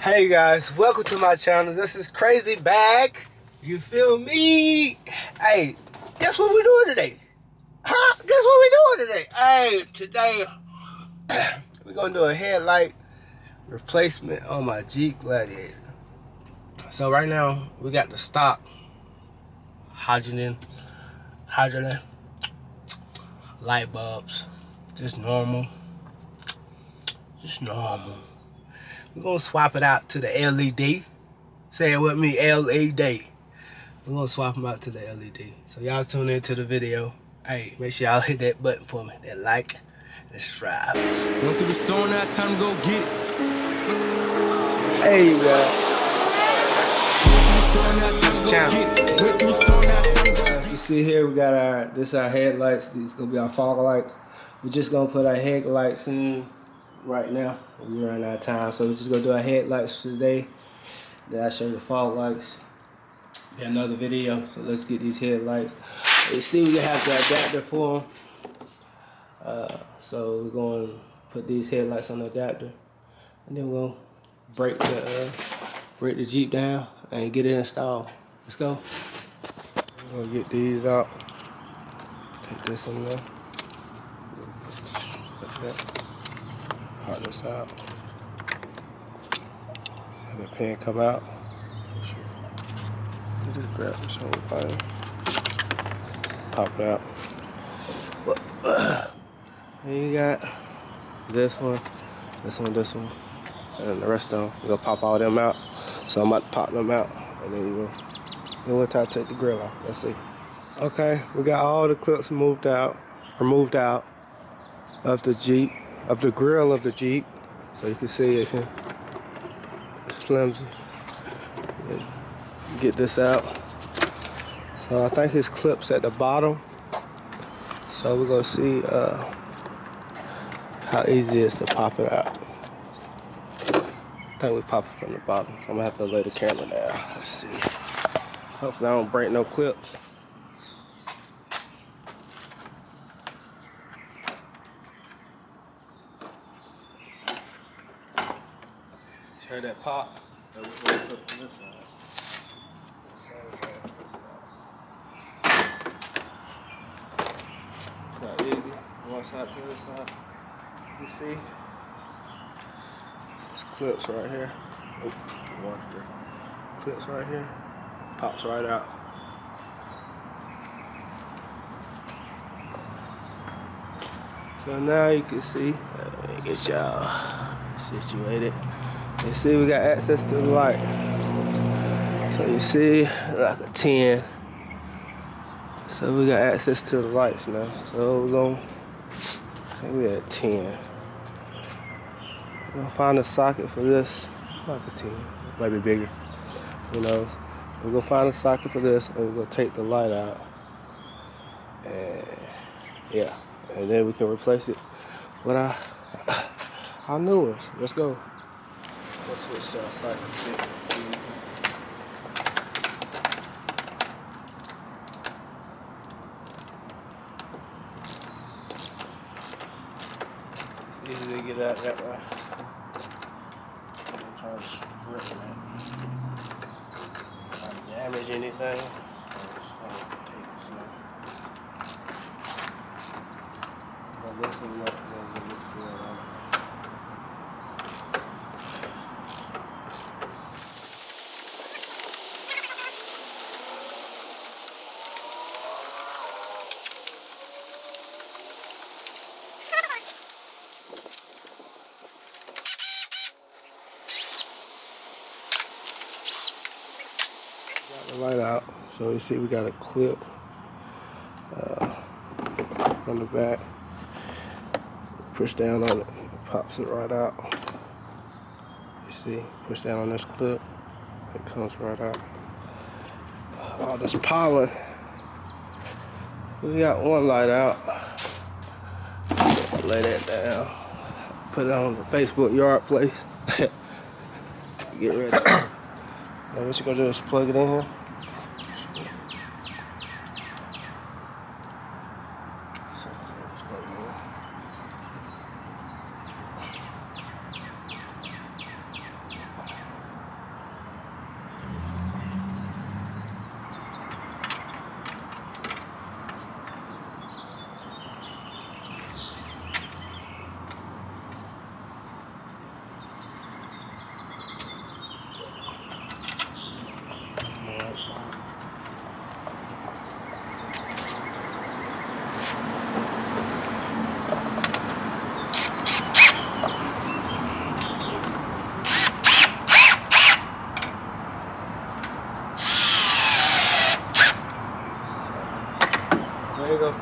Hey guys, welcome to my channel. This is Crazy Bag. You feel me? Hey, guess what we're doing today? Huh? Guess what we're doing today? Hey, today we're gonna do a headlight replacement on my Jeep Gladiator. So right now we got the stock hydrogen light bulbs, just normal. We're gonna swap it out to the LED. Say it with me, LED. We're gonna swap them out to the LED. So y'all tune into the video. Hey, make sure y'all hit that button for me, that like and subscribe. Went through the storm, now it's time to go get it. Hey, as you see here, we got this our headlights. These gonna be our fog lights. We're just gonna put our headlights in right now. We're running out of time, so we're just gonna do our headlights today. Then I'll show you the fog lights. Got another video, so let's get these headlights. You see, we have the adapter for them. So we're going to put these headlights on the adapter, and then we'll break the Jeep down and get it installed. Let's go. We're gonna get these out. Take this in there. Like that. Pop this out. Have the pin come out. Just grab this whole thing. Pop it out. And you got this one, and the rest of them. We're gonna pop all them out. So I'm about to pop them out, and then we'll try to take the grill off. Let's see. Okay, we got all the clips removed out of the Jeep, of the grill of the Jeep. So you can see it's flimsy. Get this out. So I think it's clips at the bottom. So we're gonna see how easy it is to pop it out. I think we pop it from the bottom. So I'm gonna have to lay the camera down. Let's see. Hopefully I don't break no clips. Hear that pop? That was what we put from this side. It's not easy. One side to the other side. You see? There's clips right here. Oh, water there. Clips right here. Pops right out. So now you can see. Let me get y'all situated. You see we got access to the light. So you see like a 10. So we got access to the lights now. So we're gonna, I think we're at 10. We're gonna find a socket for this, like a 10, maybe bigger, who knows. We're gonna find a socket for this, and we're gonna take the light out. And yeah, and then we can replace it with our new ones. Let's go. Let's switch to our socket. It's easy to get out that way. I'm trying to strip it. Not damage anything. Got the light out, so you see we got a clip from the back. Push down on it, pops it right out. You see, push down on this clip, it comes right out. All this pollen. We got one light out. Lay that down. Put it on the Facebook yard place. Get ready. Now what you gonna do is plug it in here.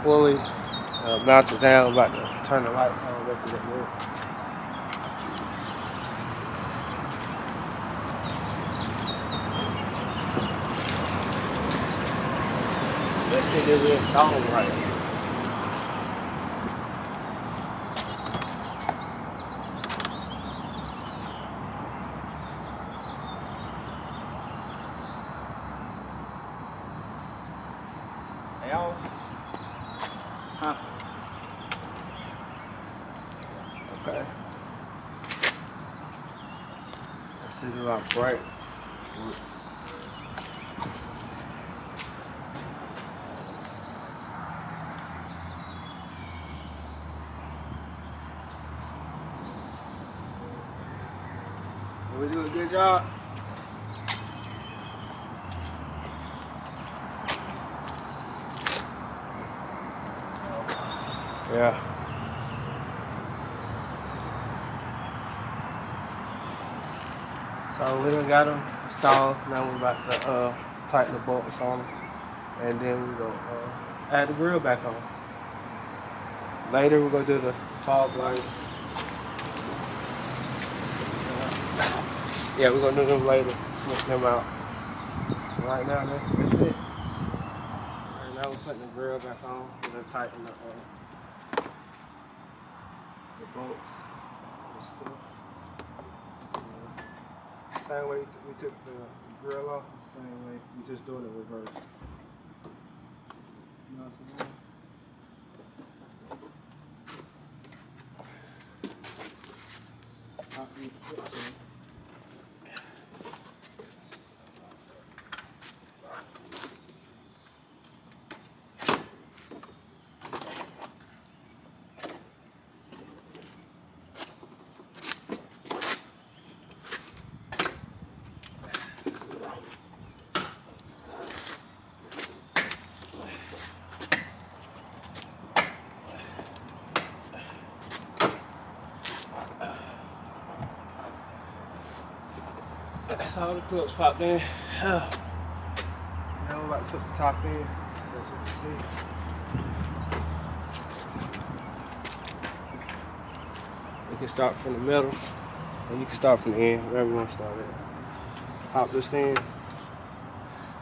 fully mounted down. I'm about to turn the lights on. Rest of that work. Let's see that we install them right. Hey, y'all. Huh? Okay. Let's see if I'm bright. We do a good job. Yeah. So we done got them installed. Now we're about to tighten the bolts on them, and then we're gonna add the grill back on. Later we're gonna do the fog lights. Yeah, we're gonna do them later. Switch them out. Right now, that's it. Right now we're putting the grill back on. We're gonna tighten the bolts and stuff. Same way we took the grill off, the same way. We're just doing it reverse. You know what I'm saying? That's all the clips popped in. Now we're about to put the top in. As you can see. You can start from the middle, or you can start from the end, wherever you want to start at. Pop this in.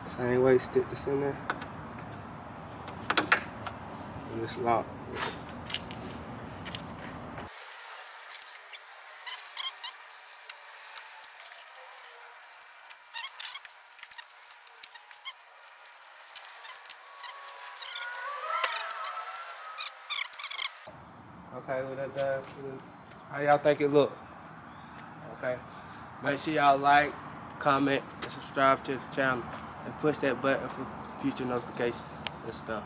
Same way, stick this in there. And it's locked. Okay, with that done, how y'all think it look? Okay. Make sure y'all like, comment, and subscribe to the channel, and push that button for future notifications and stuff.